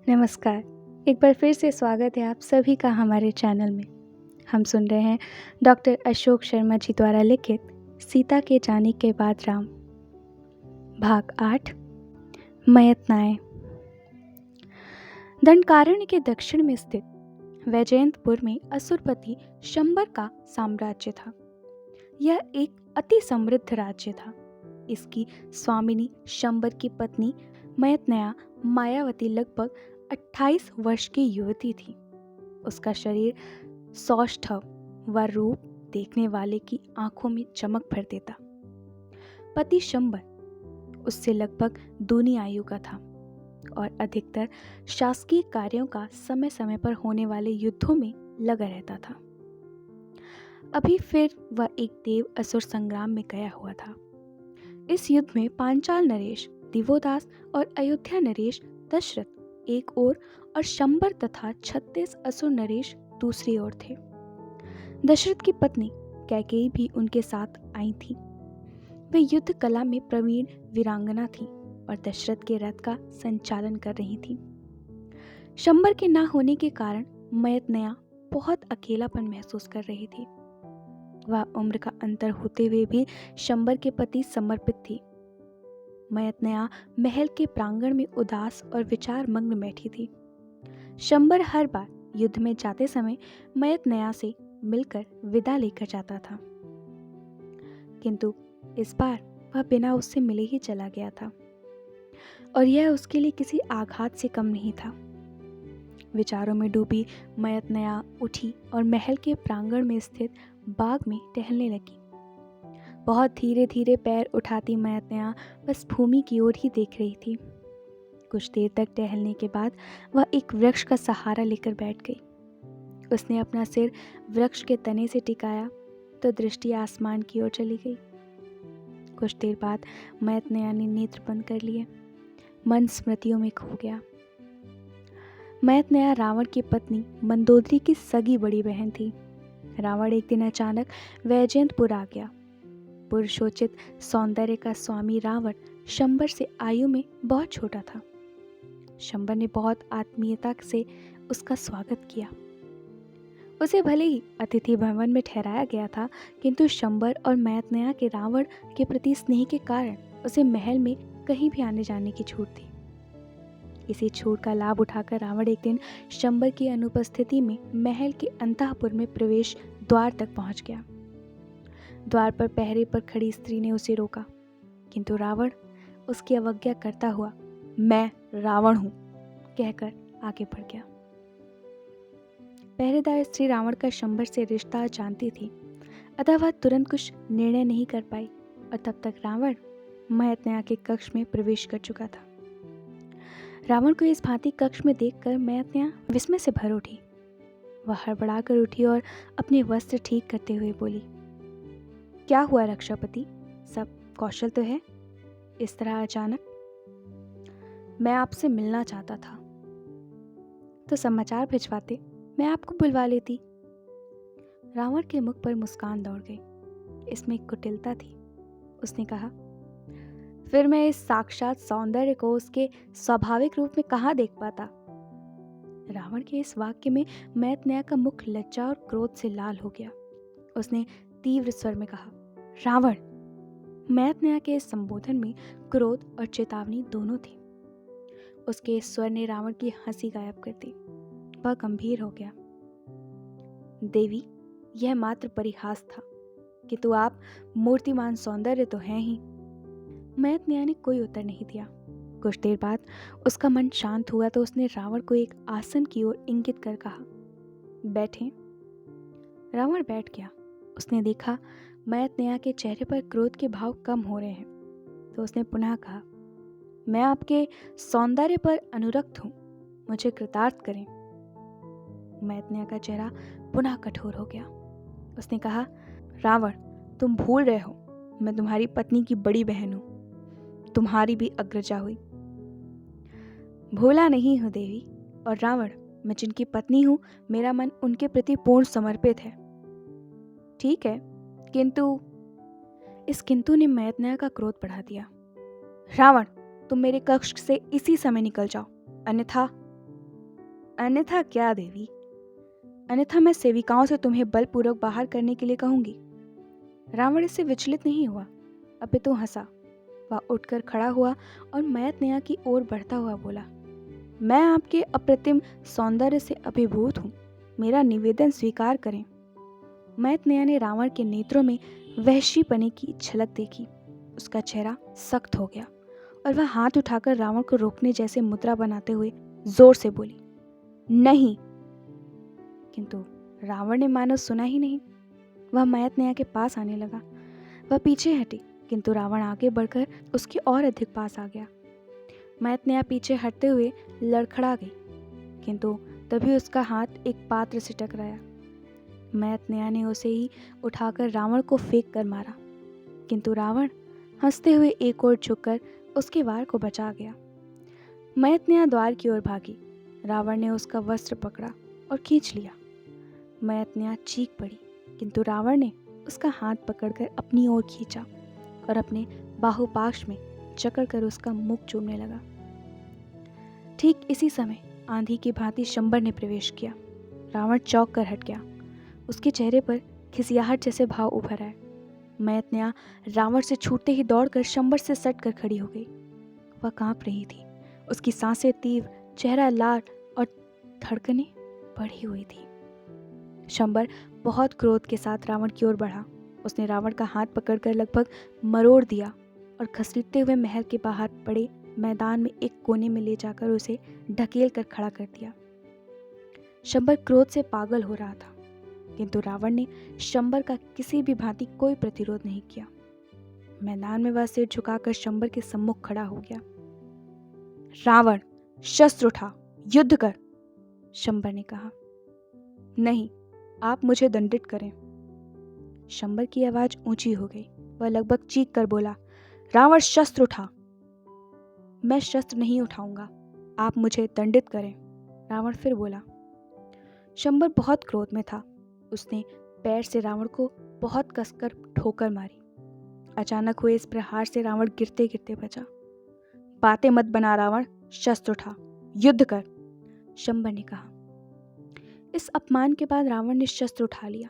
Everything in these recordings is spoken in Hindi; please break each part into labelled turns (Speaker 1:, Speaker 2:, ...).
Speaker 1: नमस्कार। एक बार फिर से स्वागत है आप सभी का हमारे चैनल में। हम सुन रहे हैं डॉक्टर अशोक शर्मा जी द्वारा लिखित सीता के जाने के बाद राम, भाग 8, मयतनाएं। दंडकारण्य के दक्षिण में स्थित वैजयंतपुर में असुरपति शंबर का साम्राज्य था। यह एक अति समृद्ध राज्य था। इसकी स्वामिनी शंबर की पत्नी मयतनया मायावती लगभग 28 वर्ष की युवती थी। उसका शरीर सौष्ठव व रूप देखने वाले की आंखों में चमक भर देता। पति शंबर उससे लगभग दूनी आयु का था और अधिकतर शासकीय कार्यों का समय समय पर होने वाले युद्धों में लगा रहता था। अभी फिर वह एक देव असुर संग्राम में गया हुआ था। इस युद्ध में पांचाल नरेश दिवोदास और अयोध्या नरेश दशरथ एक ओर और शंबर तथा 36 असुर नरेश दूसरी ओर थे। दशरथ की पत्नी कैकेयी भी उनके साथ आई थी। वे युद्ध कला में प्रवीण वीरांगना थी और दशरथ के रथ का संचालन कर रही थी। शंबर के ना होने के कारण मयतनया बहुत अकेलापन महसूस कर रही थी। वह उम्र का अंतर होते हुए भी शंबर के प्रति समर्पित थी। मयतनया महल के प्रांगण में उदास और विचार मग्न बैठी थी। शंबर हर बार युद्ध में जाते समय मयतनया से मिलकर विदा लेकर जाता था, किंतु इस बार वह बिना उससे मिले ही चला गया था और यह उसके लिए किसी आघात से कम नहीं था। विचारों में डूबी मयतनया उठी और महल के प्रांगण में स्थित बाग में टहलने लगी। बहुत धीरे धीरे पैर उठाती मयतनया बस भूमि की ओर ही देख रही थी। कुछ देर तक टहलने के बाद वह एक वृक्ष का सहारा लेकर बैठ गई। उसने अपना सिर वृक्ष के तने से टिकाया तो दृष्टि आसमान की ओर चली गई। कुछ देर बाद मयतनया ने नेत्र बंद कर लिए। मन स्मृतियों में खो गया। मयतनया रावण की पत्नी मंदोदरी की सगी बड़ी बहन थी। रावण एक दिन अचानक वैजयंतपुर आ गया। पुरुषोचित सौंदर्य का स्वामी रावण शंबर से आयु में बहुत छोटा था। शंबर ने बहुत आत्मीयता से उसका स्वागत किया। उसे भले ही अतिथि भवन में ठहराया गया था, किंतु शंबर और मयतनया के रावण के प्रति स्नेह के कारण उसे महल में कहीं भी आने जाने की छूट थी। इसी छूट का लाभ उठाकर रावण एक दिन शंबर की अनुपस्थिति में महल के अंतःपुर में प्रवेश द्वार तक पहुंच गया। द्वार पर पहरे पर खड़ी स्त्री ने उसे रोका, किंतु रावण उसकी अवज्ञा करता हुआ मैं रावण हूं कहकर आगे बढ़ गया। पहरेदार स्त्री रावण का शंबर से रिश्ता जानती थी, अतः वह तुरंत कुछ निर्णय नहीं कर पाई और तब तक रावण मयतनया के कक्ष में प्रवेश कर चुका था। रावण को इस भांति कक्ष में देखकर मयतनया विस्मय से भर उठी। वह हड़बड़ा कर उठी और अपने वस्त्र ठीक करते हुए बोली, क्या हुआ रक्षापति, सब कौशल तो है? इस तरह अचानक? मैं आपसे मिलना चाहता था। तो समाचार भिजवाते, मैं आपको बुलवा लेती। रावण के मुख पर मुस्कान दौड़ गई। इसमें एक कुटिलता थी। उसने कहा, फिर मैं इस साक्षात सौंदर्य को उसके स्वाभाविक रूप में कहाँ देख पाता? रावण के इस वाक्य में मयतनया का मुख लज्जा और क्रोध से लाल हो गया। उसने तीव्र स्वर में कहा, रावण। मयतनया के इस संबोधन में क्रोध और चेतावनी दोनों थी। उसके इस स्वर ने रावण की हंसी गायब कर दी। वह गंभीर हो गया। देवी, यह मात्र परिहास था, किंतु आप मूर्तिमान सौंदर्य तो हैं ही। मयतनया ने कोई उत्तर नहीं दिया। कुछ देर बाद उसका मन शांत हुआ तो उसने रावण को एक आसन की ओर इंगित कर कहा, बैठें। रावण बैठ गया। उसने देखा मयतनया के चेहरे पर क्रोध के भाव कम हो रहे हैं, तो उसने पुनः कहा, मैं आपके सौंदर्य पर अनुरक्त हूं, मुझे कृतार्थ करें। मयतनया का चेहरा पुनः कठोर हो गया। उसने कहा, रावण, तुम भूल रहे हो, मैं तुम्हारी पत्नी की बड़ी बहन हूं, तुम्हारी भी अग्रजा हुई। भूला नहीं हूं देवी, और रावण, मैं जिनकी पत्नी हूं, मेरा मन उनके प्रति पूर्ण समर्पित है। ठीक है, किंतु। इस किंतु ने मयतनया का क्रोध बढ़ा दिया। रावण, तुम मेरे कक्ष से इसी समय निकल जाओ, अन्यथा। अन्यथा क्या देवी? अन्यथा मैं सेविकाओं से तुम्हें बलपूर्वक बाहर करने के लिए कहूंगी। रावण इससे विचलित नहीं हुआ, अपितु हंसा। वह उठकर खड़ा हुआ और मैतनेया की ओर बढ़ता हुआ बोला, मैं आपके अप्रतिम सौंदर्य से अभिभूत हूँ, मेरा निवेदन स्वीकार करें। मैतनेया ने रावण के नेत्रों में वहशीपने की झलक देखी। उसका चेहरा सख्त हो गया और वह हाथ उठाकर रावण को रोकने जैसे मुद्रा बनाते हुए जोर से बोली, नहीं। किंतु रावण ने मानो सुना ही नहीं। वह मैतनेया के पास आने लगा। वह पीछे हटी, किंतु रावण आगे बढ़कर उसके और अधिक पास आ गया। मैतनेया पीछे हटते हुए लड़खड़ा गई, किंतु तभी उसका हाथ एक पात्र से टकराया। मैतनेया ने उसे ही उठाकर रावण को फेंक कर मारा, किंतु रावण हंसते हुए एक ओर झुककर उसके वार को बचा गया। मैतनेया द्वार की ओर भागी। रावण ने उसका वस्त्र पकड़ा और खींच लिया। मैतनेया चीख पड़ी, किंतु रावण ने उसका हाथ पकड़कर अपनी ओर खींचा और अपने बाहुपाश में जकड़कर उसका मुख चूमने लगा। ठीक इसी समय आंधी की भांति शंबर ने प्रवेश किया। रावण चौंक कर हट गया। उसके चेहरे पर खिसियाहट जैसे भाव उभर आए। मैतनेया रावण से छूटते ही दौड़कर शंबर से सट कर खड़ी हो गई। वह कांप रही थी। उसकी सांसें तीव्र, चेहरा लाल और धड़कनें बढ़ी हुई थी। शंबर बहुत क्रोध के साथ रावण की ओर बढ़ा। उसने रावण का हाथ पकड़कर लगभग मरोड़ दिया और घसीटते हुए महल के बाहर पड़े मैदान में एक कोने में ले जाकर उसे ढकेल कर खड़ा कर दिया। शंबर क्रोध से पागल हो रहा था, किंतु रावण ने शंबर का किसी भी भांति कोई प्रतिरोध नहीं किया। मैदान में वह सिर झुकाकर शंबर के सम्मुख खड़ा हो गया। रावण, शस्त्र उठा, युद्ध कर, शंबर ने कहा। नहीं, आप मुझे दंडित करें। शंबर की आवाज ऊंची हो गई। वह लगभग चीख कर बोला, रावण, शस्त्र उठा। मैं शस्त्र नहीं उठाऊंगा, आप मुझे दंडित करें, रावण फिर बोला। शंबर बहुत क्रोध में था। उसने पैर से रावण को बहुत कसकर ठोकर मारी। अचानक हुए इस प्रहार से रावण गिरते गिरते बचा। बातें मत बना रावण, शस्त्र उठा, युद्ध कर, शंबर ने कहा। इस अपमान के बाद रावण ने शस्त्र उठा लिया।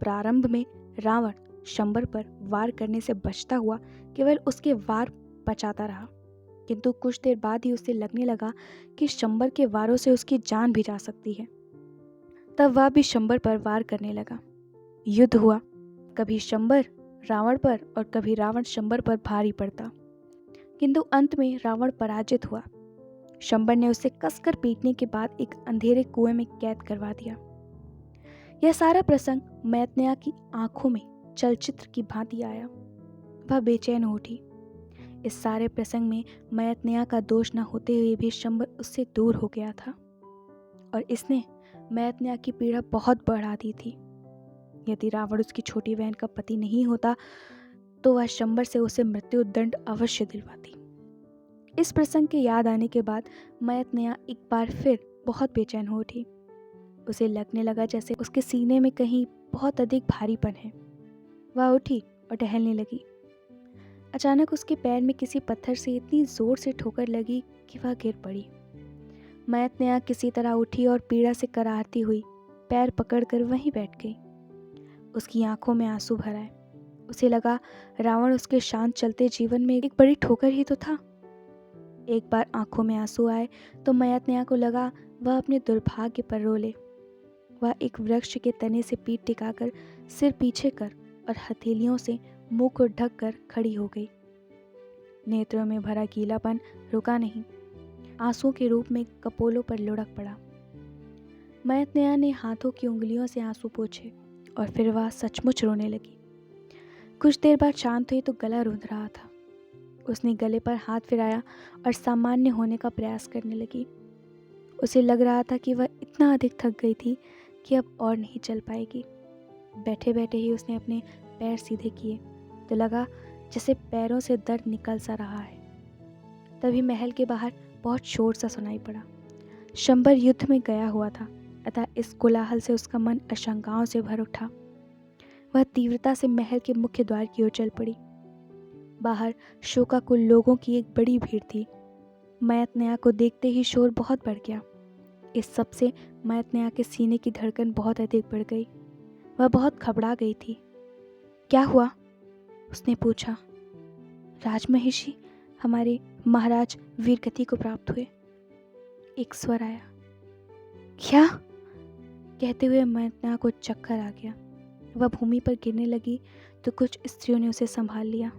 Speaker 1: प्रारंभ में रावण शंबर पर वार करने से बचता हुआ केवल उसके वार बचाता रहा, किंतु कुछ देर बाद ही उसे लगने लगा कि शंबर के वारों से उसकी जान भी जा सकती है। तब वह भी शंबर पर वार करने लगा। युद्ध हुआ। कभी शंबर रावण पर और कभी रावण शंबर पर भारी पड़ता, किंतु अंत में रावण पराजित हुआ। शंबर ने उसे कसकर पीटने के बाद एक अंधेरे कुएं में कैद करवा दिया। यह सारा प्रसंग मैतनेया की आंखों में चलचित्र की भांति आया। वह बेचैन हो उठी। इस सारे प्रसंग में मैतनेया का दोष न होते हुए भी शंबर उससे दूर हो गया था और इसने मैतनेया की पीड़ा बहुत बढ़ा दी थी। यदि रावण उसकी छोटी बहन का पति नहीं होता तो वह शंबर से उसे मृत्यु दंड अवश्य दिलवाती। इस प्रसंग के याद आने के बाद मैतनेया एक बार फिर बहुत बेचैन हो उठी। उसे लगने लगा जैसे उसके सीने में कहीं बहुत अधिक भारीपन है। वह उठी और टहलने लगी। अचानक उसके पैर में किसी पत्थर से इतनी जोर से ठोकर लगी कि वह गिर पड़ी। मैतनेया किसी तरह उठी और पीड़ा से कराहती हुई पैर पकड़कर वहीं बैठ गई। उसकी आंखों में आंसू भर आए। उसे लगा रावण उसके शांत चलते जीवन में एक बड़ी ठोकर ही तो था। एक बार आंखों में आंसू आए तो मैतनेया को लगा वह अपने दुर्भाग्य पर रो ले। वह एक वृक्ष के तने से पीठ टिकाकर सिर पीछे कर और हथेलियों से मुंह को ढक कर खड़ी हो गई। नेत्रों में भरा गीलापन रुका नहीं, आंसुओं के रूप में कपोलों पर लुढ़क पड़ा। मैतनेया ने हाथों की उंगलियों से आंसू पोंछे और फिर वह सचमुच रोने लगी। कुछ देर बाद शांत हुई तो गला रूंध रहा था। उसने गले पर हाथ फिराया और सामान्य होने का प्रयास करने लगी। उसे लग रहा था कि वह इतना अधिक थक गई थी कि अब और नहीं चल पाएगी। बैठे बैठे ही उसने अपने पैर सीधे किए तो लगा जैसे पैरों से दर्द निकल सा रहा है। तभी महल के बाहर बहुत शोर सा सुनाई पड़ा। शंबर युद्ध में गया हुआ था, अतः इस कोलाहल से उसका मन आशंकाओं से भर उठा। वह तीव्रता से महल के मुख्य द्वार की ओर चल पड़ी। बाहर शोकाकुल लोगों की एक बड़ी भीड़ थी। मैतनेया को देखते ही शोर बहुत बढ़ गया। इस सब से मैतनेहा के सीने की धड़कन बहुत अधिक बढ़ गई। वह बहुत घबरा गई थी। क्या हुआ? उसने पूछा। राजमहिषी, हमारे महाराज वीरगति को प्राप्त हुए, एक स्वर आया। क्या? कहते हुए मैतनेहा को चक्कर आ गया। वह भूमि पर गिरने लगी तो कुछ स्त्रियों ने उसे संभाल लिया।